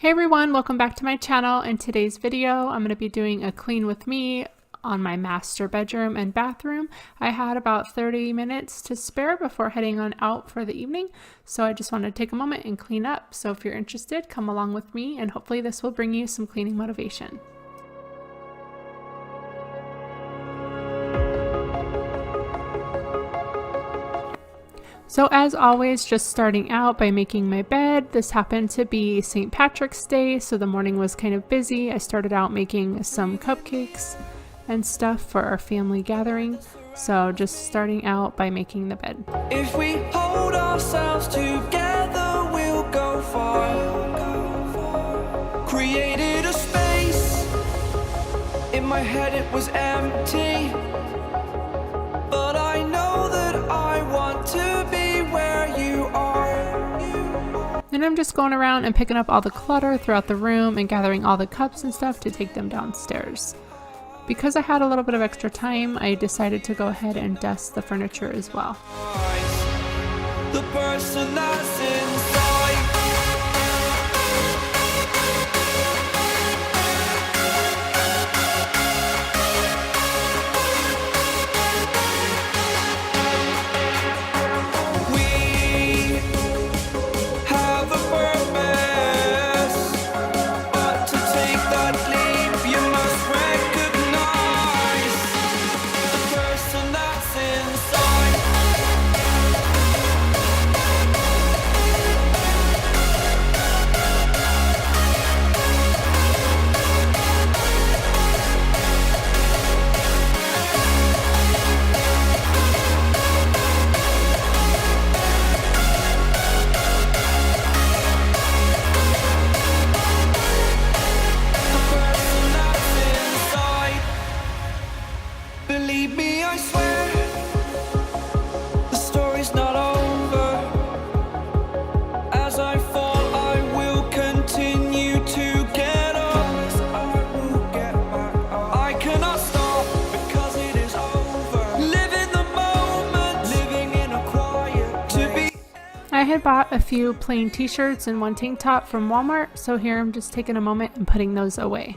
Hey everyone, welcome back to my channel. In today's video, I'm going to be doing a clean with me on my master bedroom and bathroom. I had about 30 minutes to spare before heading on out for the evening, so I just wanted to take a moment and clean up. So if you're interested, come along with me and hopefully this will bring you some cleaning motivation. So as always, just starting out by making my bed. This happened to be St. Patrick's Day, so the morning was kind of busy. I started out making some cupcakes and stuff for our family gathering. So just starting out by making the bed. If we hold ourselves together, we'll go far. Created a space. In my head it was empty. But I know that I want to be where you are. And I'm just going around and picking up all the clutter throughout the room and gathering all the cups and stuff to take them downstairs. Because I had a little bit of extra time, I decided to go ahead and dust the furniture as well. The person that's inside. Believe me, I swear, the story's not over. As I fall, I will continue to get up. I cannot stop because it is over. Live in the moment, living in a quiet to be. I had bought a few plain t-shirts and one tank top from Walmart, so here I'm just taking a moment and putting those away.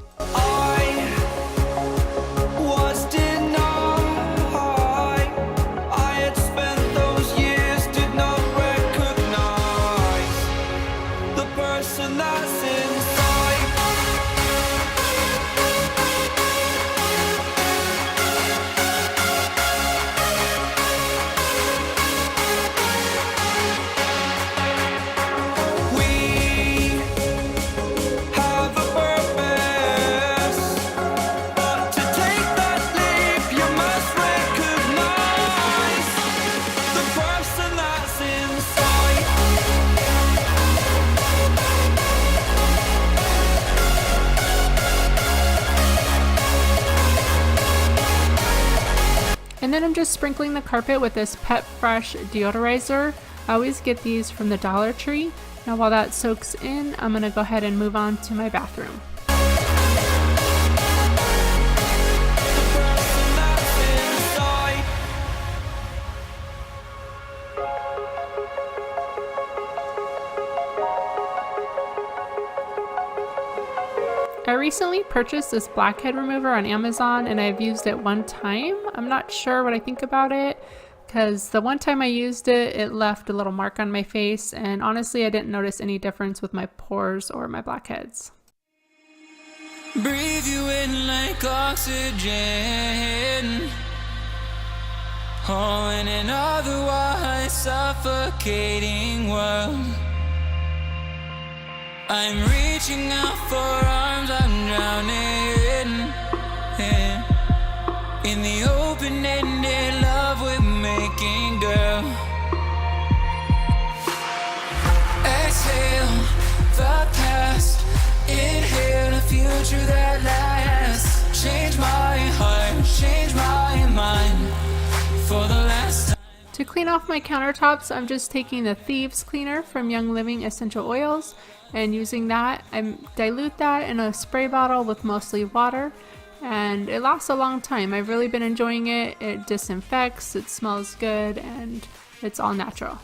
And then I'm just sprinkling the carpet with this Pet Fresh deodorizer. I always get these from the Dollar Tree. Now while that soaks in, I'm going to go ahead and move on to my bathroom. I recently purchased this blackhead remover on Amazon and I've used it one time. I'm not sure what I think about it because the one time I used it, it left a little mark on my face, and honestly I didn't notice any difference with my pores or my blackheads. Breathe you in like oxygen. Oh, in an otherwise suffocating world, I'm reaching out for arms, I'm drowning in the open-ended love we're making, girl. Exhale the past, inhale a future that lasts. Change my heart, change my mind for the last time. To clean off my countertops, I'm just taking the Thieves Cleaner from Young Living Essential Oils and using that. I dilute that in a spray bottle with mostly water, and it lasts a long time. I've really been enjoying it. It disinfects, it smells good, and it's all natural.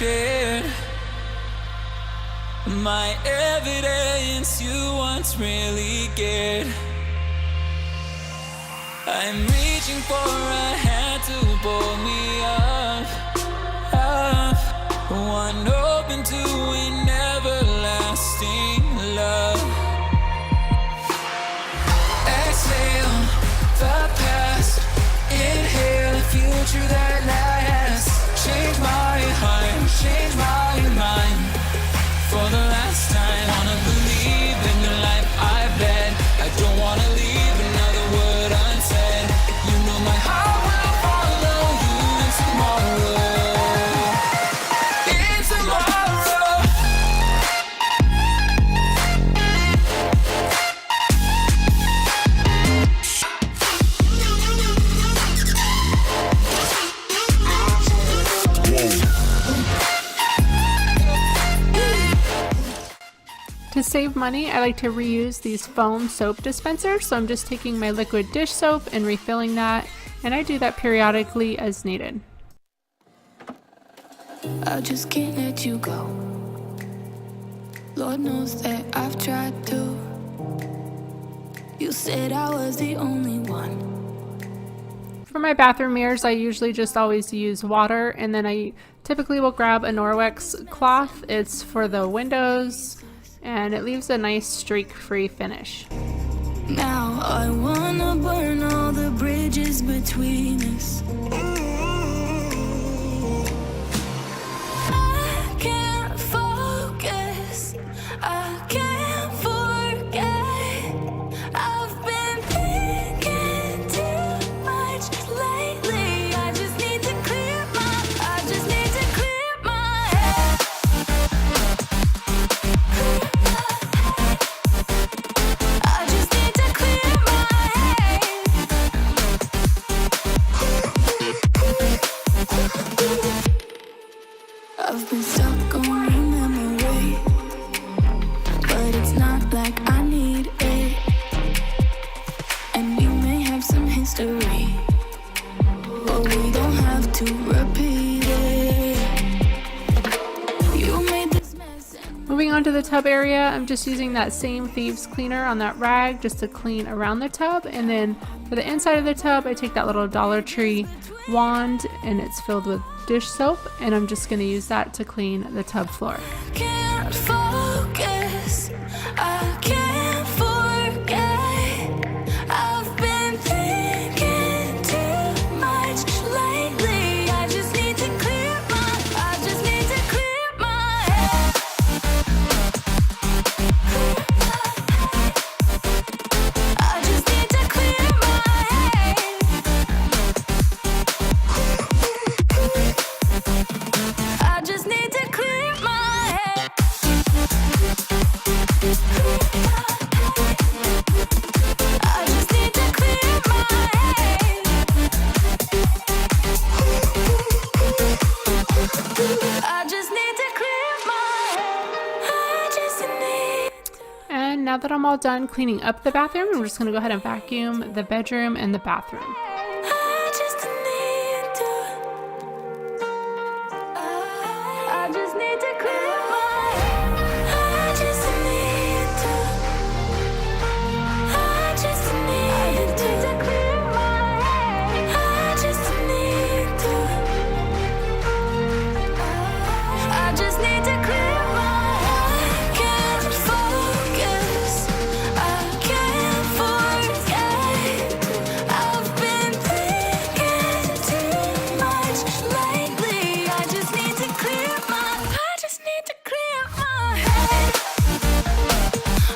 shared. My evidence you once really cared. I'm reaching for a hand to pull me up. One open to an everlasting love. Exhale the past, inhale the future that lasts. Change my heart, change my mind. For the last time, wanna believe in the life I've led. I don't wanna leave another word unsaid. You know my heart will follow you in tomorrow. In tomorrow. To save money, I like to reuse these foam soap dispensers, so I'm just taking my liquid dish soap and refilling that, and I do that periodically as needed. I just can't let you go. Lord knows that I've tried to. You said I was the only one. For my bathroom mirrors, I usually just always use water, and then I typically will grab a Norwex cloth. It's for the windows, and it leaves a nice streak-free finish. Now I wanna burn all the bridges between us. I can't focus, I can't forget. I've been thinking too much lately. I just need to clear my head. I just need to clear my head. I've been stuck on your memory, but it's not like I need it. And we may have some history, but we don't have to repeat it. You made this mess and Moving on to the tub area, I'm just using that same thieves cleaner on that rag just to clean around the tub, and then for the inside of the tub, I take that little Dollar Tree wand and it's filled with dish soap, and I'm just going to use that to clean the tub floor. can't focus, I can't forget. I've been thinking too much lately. I just need to clear my head. I just need to clear my head. I just need to clear my head. I just need to clear my head. I just need to clear my head. I just need. And now that I'm all done cleaning up the bathroom, I'm just going to go ahead and vacuum the bedroom and the bathroom. I just need to. I just need to clear my head. I just need to. I just need to clear my head. I just need to. I just need to clear my head. I can't focus. I can't forget. I've been thinking too much lately. I just need to clear my head.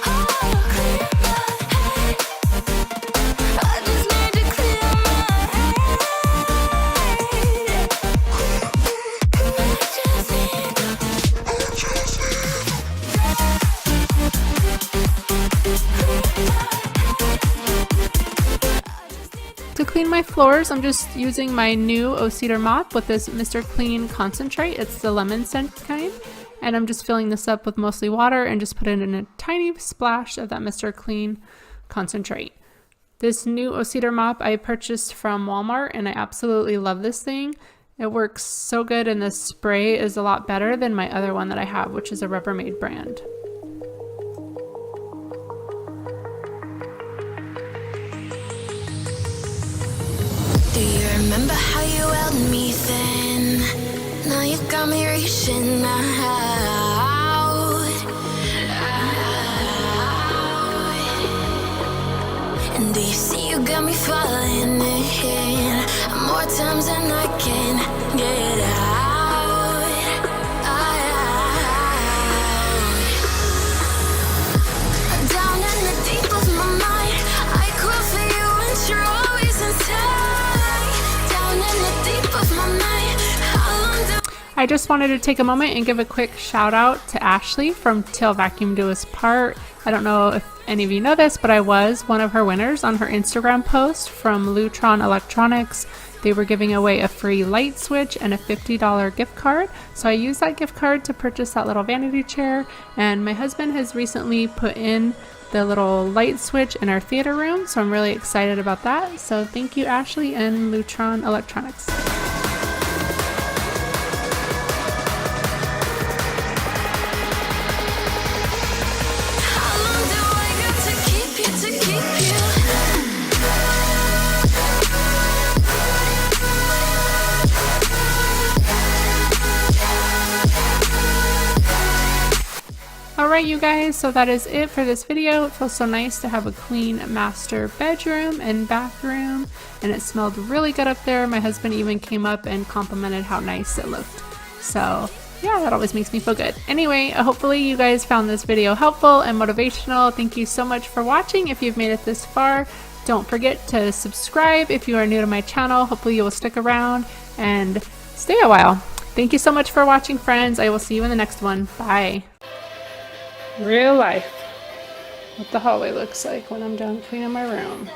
Oh, clear my head. I just need to clear my head. To clean my floors, I'm just using my new O-Cedar mop with this Mr. Clean concentrate. It's the lemon scent kind. And I'm just filling this up with mostly water and just put it in a tiny splash of that Mr. Clean concentrate. This new O-Cedar mop I purchased from Walmart, and I absolutely love this thing. It works so good, and the spray is a lot better than my other one that I have, which is a Rubbermaid brand. Do you remember how you held me then? Now you got me reaching out. And do you see you got me falling in more times than I can get out. Down in the deep of my mind, I crawl for you and you're always inside. Down in the deep of my mind, how long do I just wanted to take a moment and give a quick shout out to Ashley from TilVacuumDoUsPart. I don't know if any of you know this, but I was one of her winners on her Instagram post from Lutron Electronics. They were giving away a free light switch and a $50 gift card. So I used that gift card to purchase that little vanity chair, and my husband has recently put in the little light switch in our theater room, so I'm really excited about that. So thank you, Ashley and Lutron Electronics. how long do I got to keep you, to keep you? Alright you guys, so that is it for this video. It feels so nice to have a clean master bedroom and bathroom, and it smelled really good up there. My husband even came up and complimented how nice it looked. So yeah, that always makes me feel good. Anyway, hopefully you guys found this video helpful and motivational. Thank you so much for watching. If you've made it this far, don't forget to subscribe if you are new to my channel. Hopefully you will stick around and stay a while. Thank you so much for watching, friends. I will see you in the next one. Bye. Real life. What the hallway looks like when I'm done cleaning my room.